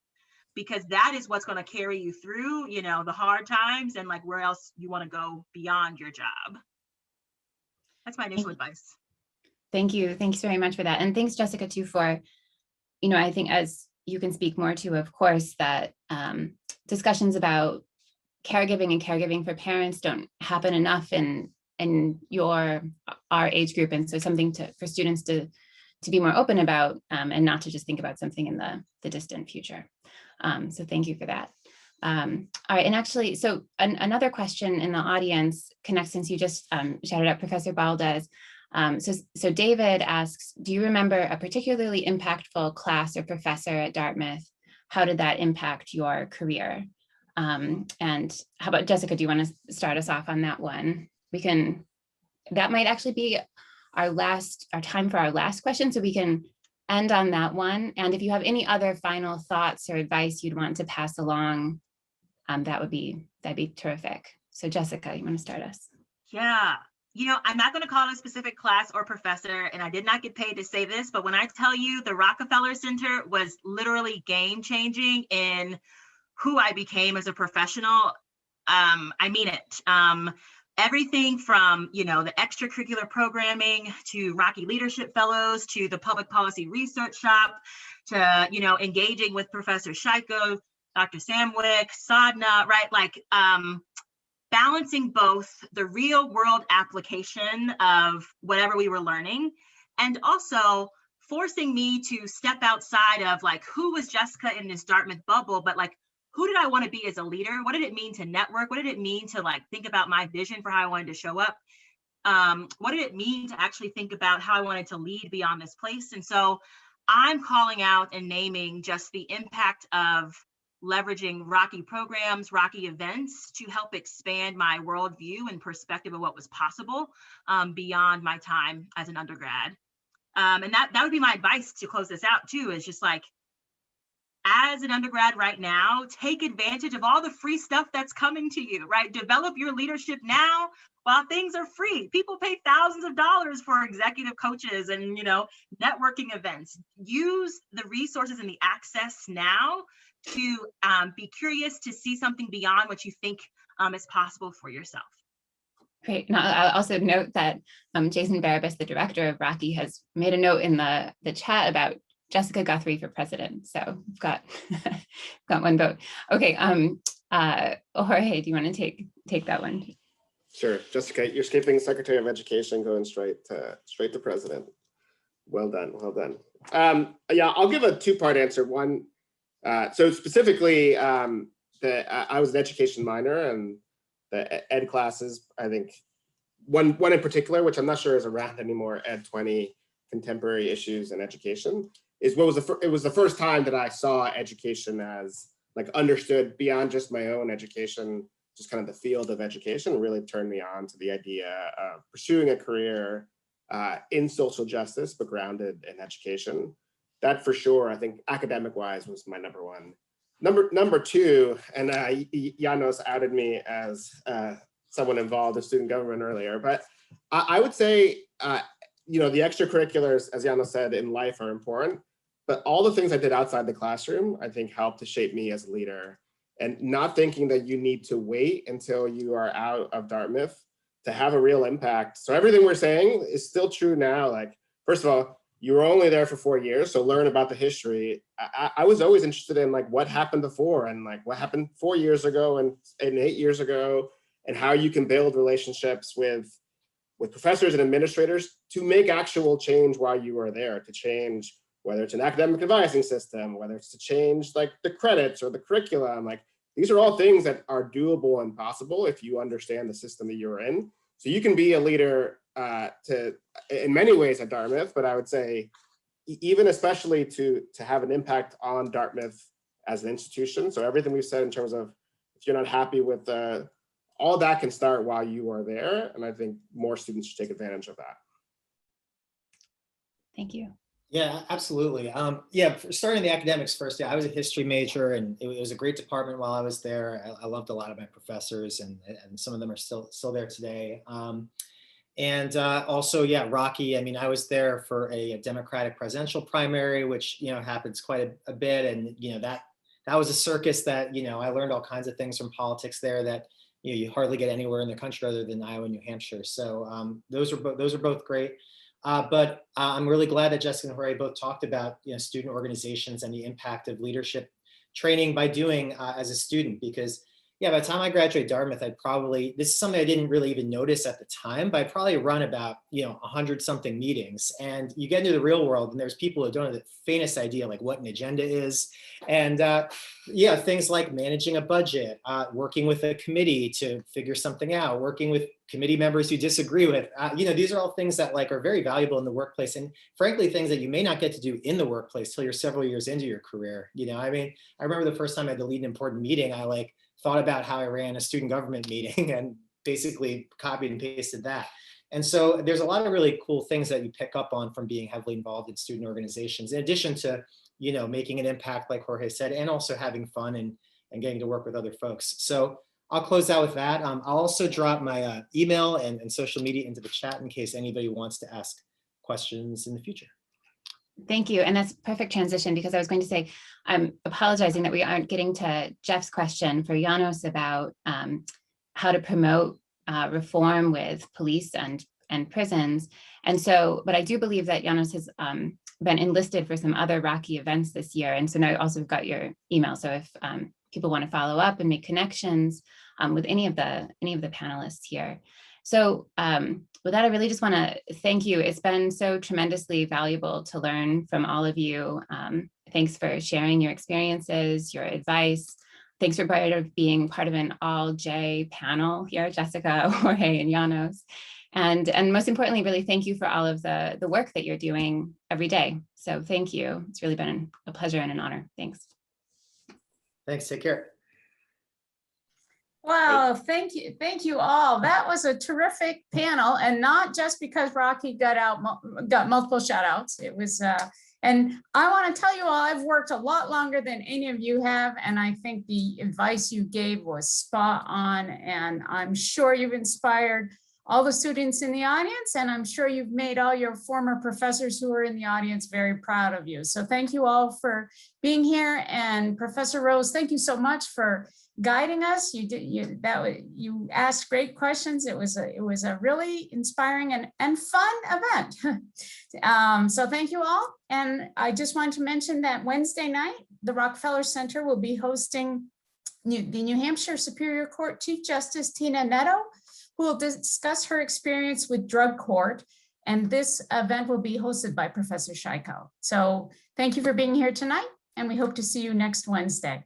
Because that is what's going to carry you through, you know, the hard times and like where else you want to go beyond your job. That's my initial advice. Thank you. Thanks very much for that. And thanks, Jessica, too, for, you know, I think as you can speak more to, of course, that discussions about caregiving and caregiving for parents don't happen enough in our age group. And so something for students to be more open about and not to just think about something in the distant future. So thank you for that. All right, and actually, so another question in the audience connects, since you just shouted out Professor Baldes. So David asks, do you remember a particularly impactful class or professor at Dartmouth? How did that impact your career? And how about Jessica, do you want to start us off on that one? That might actually be our time for our last question, so we can end on that one. And if you have any other final thoughts or advice you'd want to pass along, that'd be terrific. So Jessica, you want to start us? Yeah, you know, I'm not going to call it a specific class or professor, and I did not get paid to say this, but when I tell you the Rockefeller Center was literally game changing in who I became as a professional, I mean it. Everything from, you know, the extracurricular programming to Rocky Leadership Fellows to the Public Policy Research Shop to, you know, engaging with Professor Scheiko, Dr. Samwick, Sadhna, right? Like balancing both the real world application of whatever we were learning and also forcing me to step outside of like, who was Jessica in this Dartmouth bubble, but like, who did I want to be as a leader? What did it mean to network? What did it mean to like think about my vision for how I wanted to show up? What did it mean to actually think about how I wanted to lead beyond this place? And so I'm calling out and naming just the impact of leveraging Rocky programs, Rocky events to help expand my worldview and perspective of what was possible beyond my time as an undergrad. And that would be my advice to close this out too, is just like, as an undergrad right now, take advantage of all the free stuff that's coming to you, right? Develop your leadership now while things are free. People pay thousands of dollars for executive coaches and, you know, networking events. Use the resources and the access now to be curious to see something beyond what you think is possible for yourself. Great. Now, I'll also note that Jason Barabas, the director of Rocky, has made a note in the chat about Jessica Guthrie for president. So we've got one vote. Okay. Jorge, do you want to take that one? Sure, Jessica, you're skipping Secretary of Education, going straight to president. Well done, well done. Yeah, I'll give a two-part answer. One, so specifically, I was an education minor, and the ed classes, I think one in particular, which I'm not sure is around anymore, Ed 20, Contemporary Issues in Education, it was the first time that I saw education as like understood beyond just my own education, just kind of the field of education. Really turned me on to the idea of pursuing a career in social justice, but grounded in education. That for sure, I think academic wise was my number one. Number two, and Janos outed me as someone involved in student government earlier, but I would say, you know, the extracurriculars, as Janos said, in life are important. But all the things I did outside the classroom, I think helped to shape me as a leader, and not thinking that you need to wait until you are out of Dartmouth to have a real impact. So everything we're saying is still true now. Like, first of all, you were only there for 4 years, so learn about the history. I was always interested in like what happened before and like what happened 4 years ago and 8 years ago, and how you can build relationships with professors and administrators to make actual change while you are there, to change whether it's an academic advising system, whether it's to change like the credits or the curriculum, like these are all things that are doable and possible if you understand the system that you're in. So you can be a leader in many ways at Dartmouth, but I would say even especially to have an impact on Dartmouth as an institution. So everything we've said in terms of if you're not happy with all that can start while you are there. And I think more students should take advantage of that. Thank you. Yeah, absolutely. Yeah, starting the academics first, yeah, I was a history major, and it was a great department while I was there. I loved a lot of my professors, and some of them are still there today. Also, yeah, Rocky. I mean, I was there for a Democratic presidential primary, which happens quite a bit, and that was a circus that I learned all kinds of things from politics there that you hardly get anywhere in the country other than Iowa and New Hampshire. So those are both great. But I'm really glad that Jessica and Jorge both talked about student organizations and the impact of leadership training by doing as a student, because yeah, by the time I graduated Dartmouth, this is something I didn't really even notice at the time, but I probably run about 100 something meetings, and you get into the real world and there's people who don't have the faintest idea like what an agenda is. And yeah, things like managing a budget, working with a committee to figure something out, working with committee members you disagree with. These are all things that are very valuable in the workplace, and frankly, things that you may not get to do in the workplace till you're several years into your career. I mean, I remember the first time I had to lead an important meeting, I thought about how I ran a student government meeting and basically copied and pasted that. And so there's a lot of really cool things that you pick up on from being heavily involved in student organizations, in addition to, making an impact, like Jorge said, and also having fun and getting to work with other folks. So I'll close out with that. I'll also drop my email and social media into the chat in case anybody wants to ask questions in the future. Thank you. And that's perfect transition, because I was going to say, I'm apologizing that we aren't getting to Jeff's question for Janos about how to promote reform with police and prisons. And so, but I do believe that Janos has been enlisted for some other Rocky events this year. And so now I also got your email. So if people want to follow up and make connections with any of the panelists here. So with that, I really just want to thank you. It's been so tremendously valuable to learn from all of you. Thanks for sharing your experiences, your advice. Thanks for being part of an all-J panel here, Jessica, Jorge, and Janos. And most importantly, really thank you for all of the work that you're doing every day. So thank you. It's really been a pleasure and an honor. Thanks. Thanks. Take care. Wow, thank you all. That was a terrific panel, and not just because Rocky got multiple shout outs. It was, and I want to tell you all, I've worked a lot longer than any of you have, and I think the advice you gave was spot on, and I'm sure you've inspired all the students in the audience, and I'm sure you've made all your former professors who are in the audience very proud of you. So thank you all for being here, and Professor Rose, thank you so much for guiding us. You asked great questions. It was a really inspiring and fun event. So thank you all. And I just want to mention that Wednesday night, the Rockefeller Center will be hosting the New Hampshire Superior Court Chief Justice Tina Netto, who will discuss her experience with drug court. And this event will be hosted by Professor Scheiko. So thank you for being here tonight, and we hope to see you next Wednesday.